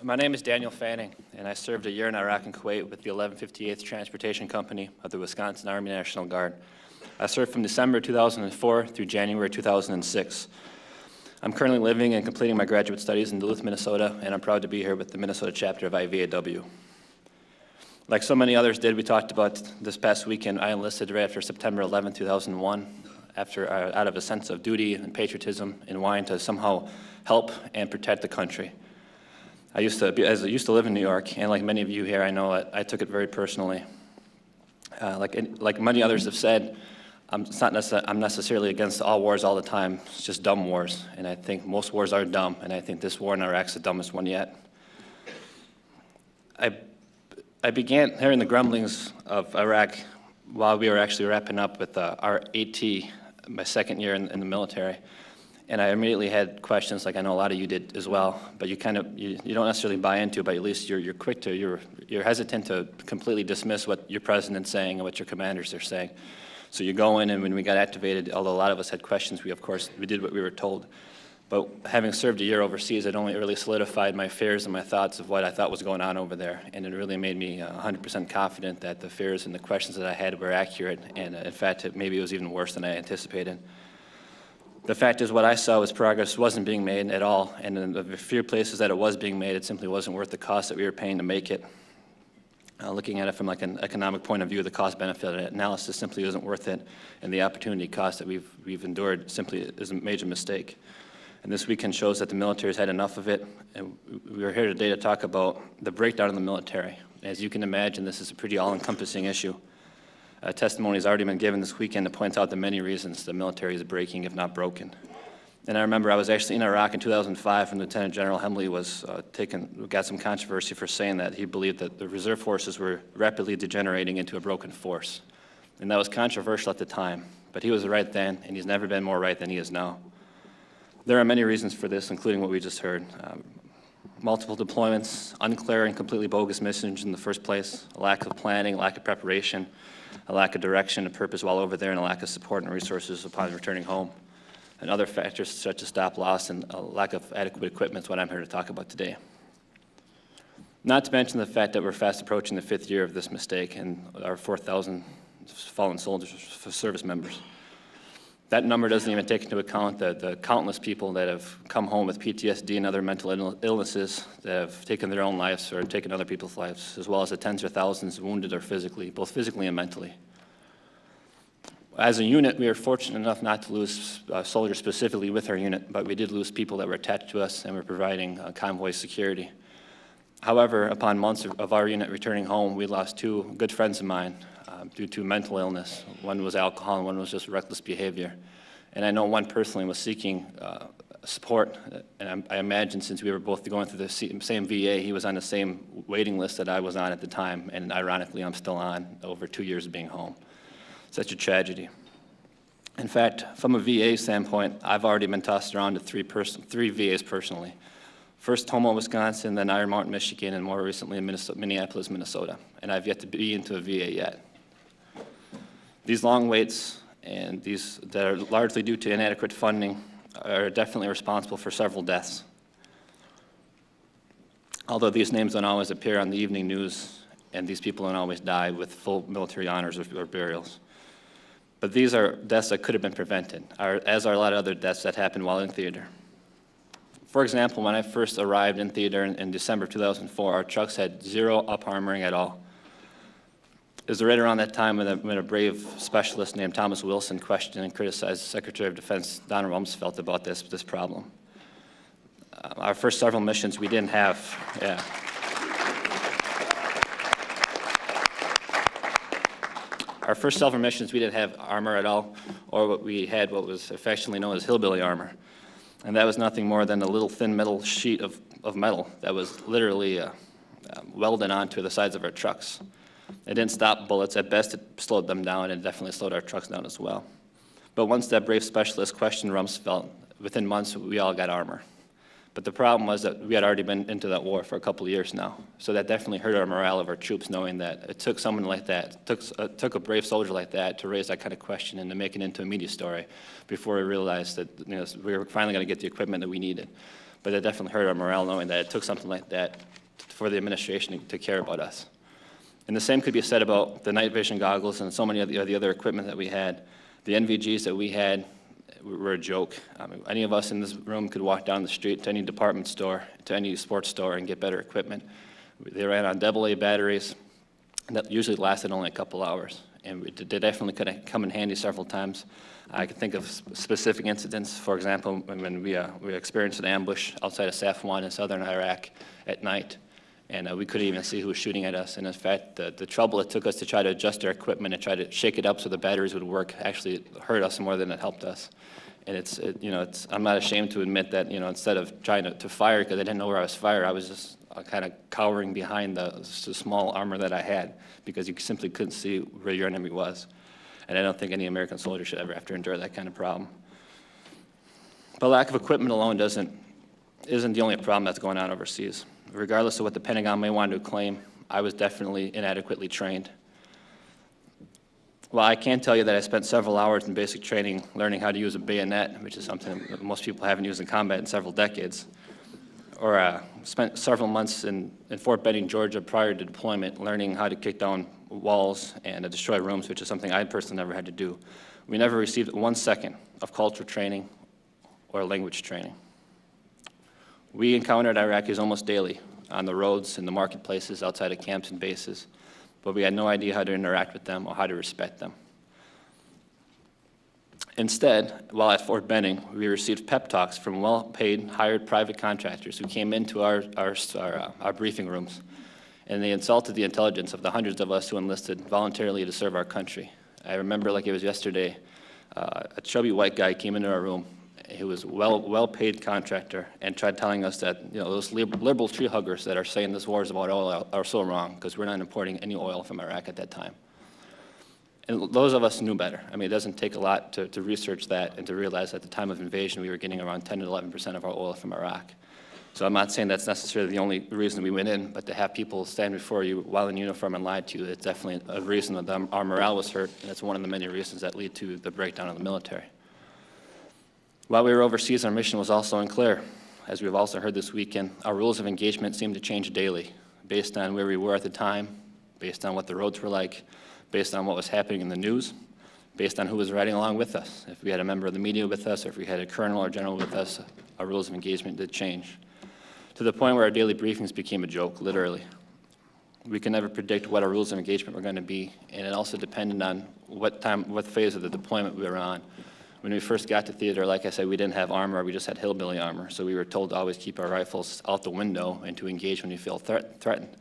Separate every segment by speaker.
Speaker 1: My name is Daniel Fanning, and I served a year in Iraq and Kuwait with the 1158th Transportation Company of the Wisconsin Army National Guard. I served from December 2004 through January 2006. I'm currently living and completing my graduate studies in Duluth, Minnesota, and I'm proud to be here with the Minnesota chapter of IVAW. Like so many others did, we talked about this past weekend. I enlisted right after September 11, 2001, out of a sense of duty and patriotism and wanting to somehow help and protect the country. I used to live in New York, and like many of you here, I know I took it very personally. Like many others have said, I'm necessarily against all wars all the time. It's just dumb wars, and I think most wars are dumb, and I think this war in Iraq is the dumbest one yet. I began hearing the grumblings of Iraq while we were actually wrapping up with our AT, my second year in the military. And I immediately had questions, like I know a lot of you did as well, but you don't necessarily buy into, but at least you're hesitant to completely dismiss what your president's saying and what your commanders are saying. So you go in, and when we got activated, although a lot of us had questions, we did what we were told. But having served a year overseas, it only really solidified my fears and my thoughts of what I thought was going on over there. And it really made me 100% confident that the fears and the questions that I had were accurate. And in fact, maybe it was even worse than I anticipated. The fact is, what I saw was progress wasn't being made at all. And in the few places that it was being made, it simply wasn't worth the cost that we were paying to make it. Looking at it from like an economic point of view, the cost-benefit analysis simply isn't worth it. And the opportunity cost that we've endured simply is a major mistake. And this weekend shows that the military has had enough of it. And we are here today to talk about the breakdown in the military. As you can imagine, this is a pretty all-encompassing issue. Testimony has already been given this weekend that points out the many reasons the military is breaking, if not broken. And I remember I was actually in Iraq in 2005, and Lieutenant General Hemley got some controversy for saying that he believed that the reserve forces were rapidly degenerating into a broken force. And that was controversial at the time, but he was right then, and he's never been more right than he is now. There are many reasons for this, including what we just heard. Multiple deployments, unclear and completely bogus missions in the first place, a lack of planning, lack of preparation, a lack of direction and purpose while over there, and a lack of support and resources upon returning home. And other factors such as stop loss and a lack of adequate equipment is what I'm here to talk about today. Not to mention the fact that we're fast approaching the 5th year of this mistake and our 4,000 fallen soldiers, service members. That number doesn't even take into account the countless people that have come home with PTSD and other mental illnesses that have taken their own lives or taken other people's lives, as well as the tens or thousands wounded or physically, both physically and mentally. As a unit, we were fortunate enough not to lose soldiers specifically with our unit, but we did lose people that were attached to us and were providing convoy security. However, upon months of our unit returning home, we lost 2 good friends of mine due to mental illness. One was alcohol and one was just reckless behavior. And I know one personally was seeking support, and I imagine since we were both going through the same VA, he was on the same waiting list that I was on at the time, and ironically, I'm still on over 2 years of being home. Such a tragedy. In fact, from a VA standpoint, I've already been tossed around to 3 VAs personally. First, Houma, Wisconsin, then Iron Mountain, Michigan, and more recently in Minneapolis, Minnesota. And I've yet to be into a VA yet. These long waits and these that are largely due to inadequate funding are definitely responsible for several deaths. Although these names don't always appear on the evening news, and these people don't always die with full military honors or burials. But these are deaths that could have been prevented, as are a lot of other deaths that happened while in theater. For example, when I first arrived in theater in December 2004, our trucks had 0 up-armoring at all. It was right around that time when a brave specialist named Thomas Wilson questioned and criticized Secretary of Defense Donald Rumsfeld about this problem. Our first several missions we didn't have, Our first several missions we didn't have armor at all, or what was affectionately known as hillbilly armor. And that was nothing more than a little thin metal sheet of metal that was literally welded onto the sides of our trucks. It didn't stop bullets. At best, it slowed them down, and it definitely slowed our trucks down as well. But once that brave specialist questioned Rumsfeld, within months, we all got armor. But the problem was that we had already been into that war for a couple of years now. So that definitely hurt our morale of our troops, knowing that it took someone like that, took a brave soldier like that to raise that kind of question and to make it into a media story before we realized that we were finally going to get the equipment that we needed. But it definitely hurt our morale knowing that it took something like that for the administration to care about us. And the same could be said about the night vision goggles and so many of the other equipment that we had. The NVGs that we had were a joke. I mean, any of us in this room could walk down the street to any department store, to any sports store, and get better equipment. They ran on AA batteries, and that usually lasted only a couple hours. And they definitely could come in handy several times. I can think of specific incidents. For example, when we experienced an ambush outside of Safwan in southern Iraq at night, and we couldn't even see who was shooting at us. And in fact, the trouble it took us to try to adjust our equipment and try to shake it up so the batteries would work actually hurt us more than it helped us. And I'm not ashamed to admit that, instead of trying to fire because I didn't know where I was firing, I was just kind of cowering behind the small armor that I had because you simply couldn't see where your enemy was. And I don't think any American soldier should ever have to endure that kind of problem. But lack of equipment alone isn't the only problem that's going on overseas. Regardless of what the Pentagon may want to claim, I was definitely inadequately trained. Well, I can tell you that I spent several hours in basic training learning how to use a bayonet, which is something that most people haven't used in combat in several decades. Or spent several months in Fort Benning, Georgia prior to deployment learning how to kick down walls and destroy rooms, which is something I personally never had to do. We never received 1 second of cultural training or language training. We encountered Iraqis almost daily on the roads, in the marketplaces, outside of camps and bases, but we had no idea how to interact with them or how to respect them. Instead, while at Fort Benning, we received pep talks from well-paid, hired private contractors who came into our briefing rooms, and they insulted the intelligence of the hundreds of us who enlisted voluntarily to serve our country. I remember like it was yesterday, a chubby white guy came into our room. He was a well-paid contractor and tried telling us that those liberal tree huggers that are saying this war is about oil are so wrong because we're not importing any oil from Iraq at that time. And those of us knew better. I mean, it doesn't take a lot to research that and to realize at the time of invasion we were getting around 10 to 11% of our oil from Iraq. So I'm not saying that's necessarily the only reason we went in, but to have people stand before you while in uniform and lie to you, it's definitely a reason that our morale was hurt, and it's one of the many reasons that lead to the breakdown of the military. While we were overseas, our mission was also unclear. As we've also heard this weekend, our rules of engagement seemed to change daily, based on where we were at the time, based on what the roads were like, based on what was happening in the news, based on who was riding along with us. If we had a member of the media with us, or if we had a colonel or general with us, our rules of engagement did change, to the point where our daily briefings became a joke, literally. We could never predict what our rules of engagement were going to be, and it also depended on what phase of the deployment we were on. When we first got to theater, like I said, we didn't have armor, we just had hillbilly armor, so we were told to always keep our rifles out the window and to engage when we feel threatened.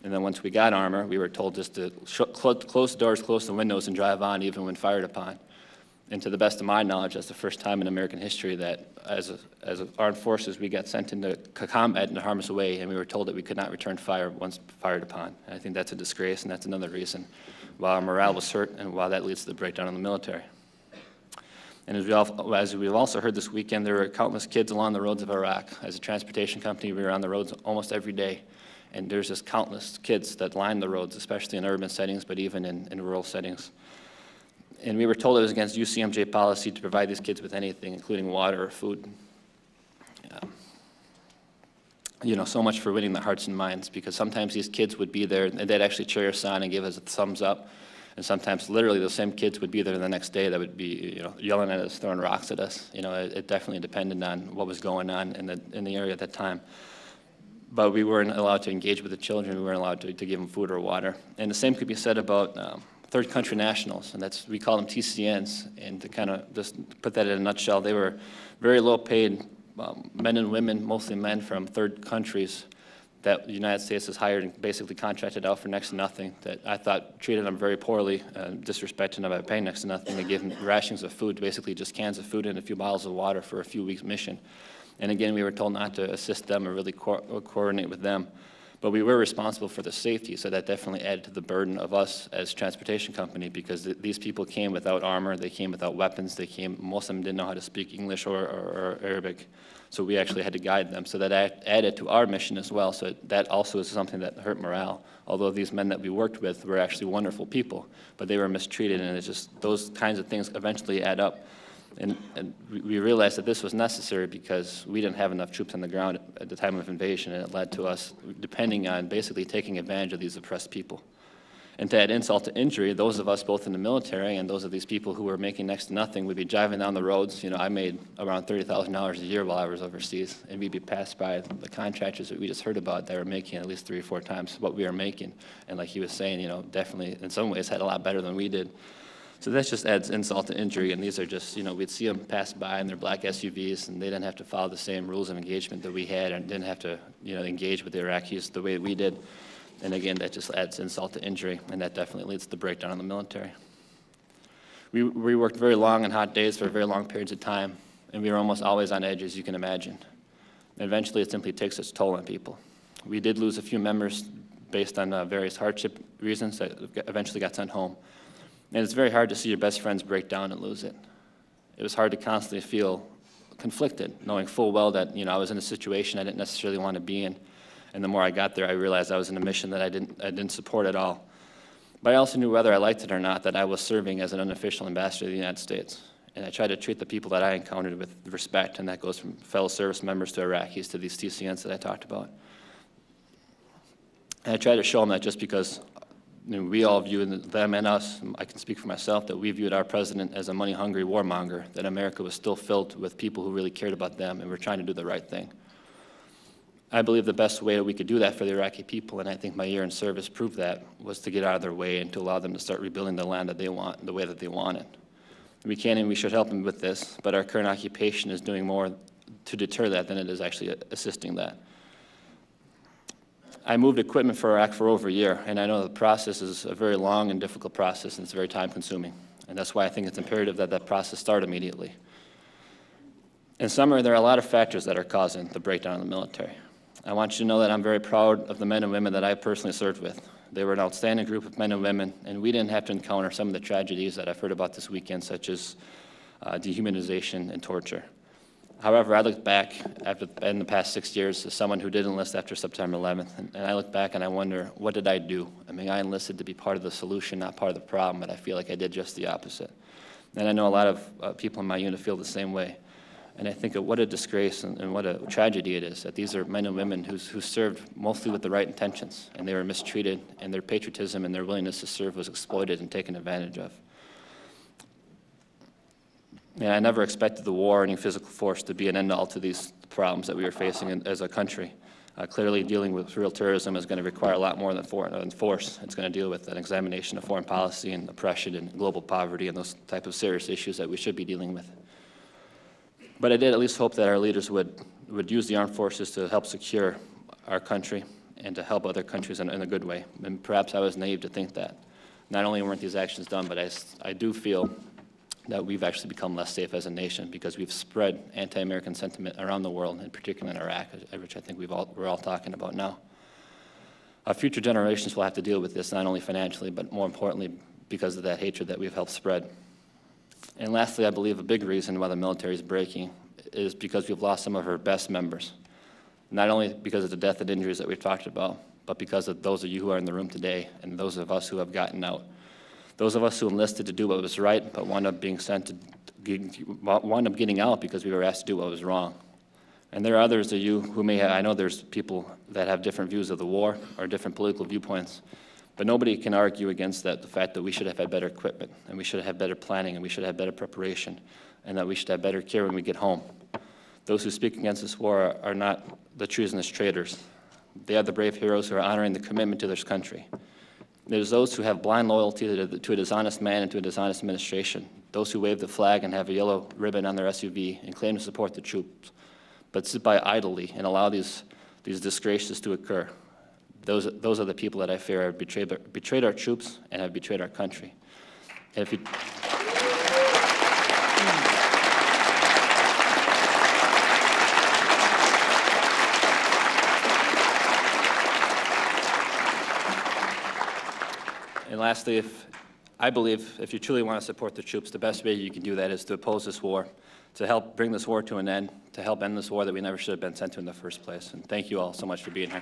Speaker 1: And then once we got armor, we were told just to close the doors, close the windows, and drive on even when fired upon. And to the best of my knowledge, that's the first time in American history that as armed forces, we got sent into combat in a harmless way, and we were told that we could not return fire once fired upon. And I think that's a disgrace, and that's another reason why our morale was hurt and why that leads to the breakdown in the military. And as we've also heard this weekend, there were countless kids along the roads of Iraq. As a transportation company, we were on the roads almost every day. And there's just countless kids that line the roads, especially in urban settings, but even in rural settings. And we were told it was against UCMJ policy to provide these kids with anything, including water or food. So much for winning the hearts and minds, because sometimes these kids would be there, and they'd actually cheer us on and give us a thumbs up. And sometimes, literally, those same kids would be there the next day that would be, yelling at us, throwing rocks at us. It definitely depended on what was going on in the area at that time. But we weren't allowed to engage with the children. We weren't allowed to give them food or water. And the same could be said about third country nationals, and we call them TCNs. And to kind of just put that in a nutshell, they were very low-paid men and women, mostly men from third countries, that the United States has hired and basically contracted out for next to nothing, that I thought treated them very poorly, disrespected them by paying next to nothing. They gave them rations of food, basically just cans of food and a few bottles of water for a few weeks' mission. And again, we were told not to assist them or really coordinate with them. But we were responsible for the safety, so that definitely added to the burden of us as a transportation company, because these people came without armor, they came without weapons, most of them didn't know how to speak English or Arabic. So we actually had to guide them. So that added to our mission as well. So that also is something that hurt morale. Although these men that we worked with were actually wonderful people, but they were mistreated, and it's just those kinds of things eventually add up. And we realized that this was necessary because we didn't have enough troops on the ground at the time of invasion, and it led to us depending on basically taking advantage of these oppressed people. And to add insult to injury, those of us both in the military and those of these people who were making next to nothing would be driving down the roads. You know, I made around $30,000 a year while I was overseas, and we'd be passed by the contractors that we just heard about that were making at least 3 or 4 times what we were making. And like he was saying, you know, definitely in some ways had a lot better than we did. So that just adds insult to injury, and these are just, you know, we'd see them pass by in their black SUVs, and they didn't have to follow the same rules of engagement that we had, and didn't have to, you know, engage with the Iraqis the way we did. And again, that just adds insult to injury, and that definitely leads to the breakdown in the military. We worked very long and hot days for very long periods of time, and we were almost always on edge, as you can imagine. And eventually, it simply takes its toll on people. We did lose a few members based on various hardship reasons that eventually got sent home. And it's very hard to see your best friends break down and lose it. It was hard to constantly feel conflicted, knowing full well that, you know, I was in a situation I didn't necessarily want to be in. And the more I got there, I realized I was in a mission that I didn't support at all. But I also knew, whether I liked it or not, that I was serving as an unofficial ambassador to the United States. And I tried to treat the people that I encountered with respect, and that goes from fellow service members to Iraqis to these TCNs that I talked about. And I tried to show them that just because, you know, we all view them and us, I can speak for myself, that we viewed our president as a money-hungry warmonger, that America was still filled with people who really cared about them and were trying to do the right thing. I believe the best way that we could do that for the Iraqi people, and I think my year in service proved that, was to get out of their way and to allow them to start rebuilding the land that they want, the way that they want it. We can and we should help them with this, but our current occupation is doing more to deter that than it is actually assisting that. I moved equipment for Iraq for over a year, and I know the process is a very long and difficult process, and it's very time-consuming. And that's why I think it's imperative that that process start immediately. In summary, there are a lot of factors that are causing the breakdown in the military. I want you to know that I'm very proud of the men and women that I personally served with. They were an outstanding group of men and women, and we didn't have to encounter some of the tragedies that I've heard about this weekend, such as dehumanization and torture. However, I look back in the past 6 years as someone who did enlist after September 11th, and I look back and I wonder, what did I do? I mean, I enlisted to be part of the solution, not part of the problem, but I feel like I did just the opposite. And I know a lot of people in my unit feel the same way. And I think of what a disgrace and what a tragedy it is that these are men and women who served mostly with the right intentions, and they were mistreated, and their patriotism and their willingness to serve was exploited and taken advantage of. And I never expected the war or any physical force to be an end-all to these problems that we were facing as a country. Clearly, dealing with real terrorism is going to require a lot more than force. It's going to deal with an examination of foreign policy and oppression and global poverty and those type of serious issues that we should be dealing with. But I did at least hope that our leaders would use the armed forces to help secure our country and to help other countries in a good way. And perhaps I was naive to think that. Not only weren't these actions done, but I do feel that we've actually become less safe as a nation because we've spread anti-American sentiment around the world, and particularly in Iraq, which I think we're all talking about now. Future generations will have to deal with this, not only financially, but more importantly because of that hatred that we've helped spread. And lastly, I believe a big reason why the military is breaking is because we've lost some of our best members. Not only because of the death and injuries that we've talked about, but because of those of you who are in the room today and those of us who have gotten out. Those of us who enlisted to do what was right, but wound up being wound up getting out because we were asked to do what was wrong. And there are others of you who may have, I know there's people that have different views of the war or different political viewpoints, but nobody can argue against that, the fact that we should have had better equipment, and we should have had better planning, and we should have better preparation, and that we should have better care when we get home. Those who speak against this war are not the treasonous traitors. They are the brave heroes who are honoring the commitment to this country. There's those who have blind loyalty to a dishonest man and to a dishonest administration, those who wave the flag and have a yellow ribbon on their SUV and claim to support the troops, but sit by idly and allow these disgraces to occur. Those are the people that I fear have betrayed our troops and have betrayed our country. And if you, and lastly, I believe if you truly want to support the troops, the best way you can do that is to oppose this war, to help bring this war to an end, to help end this war that we never should have been sent to in the first place. And thank you all so much for being here.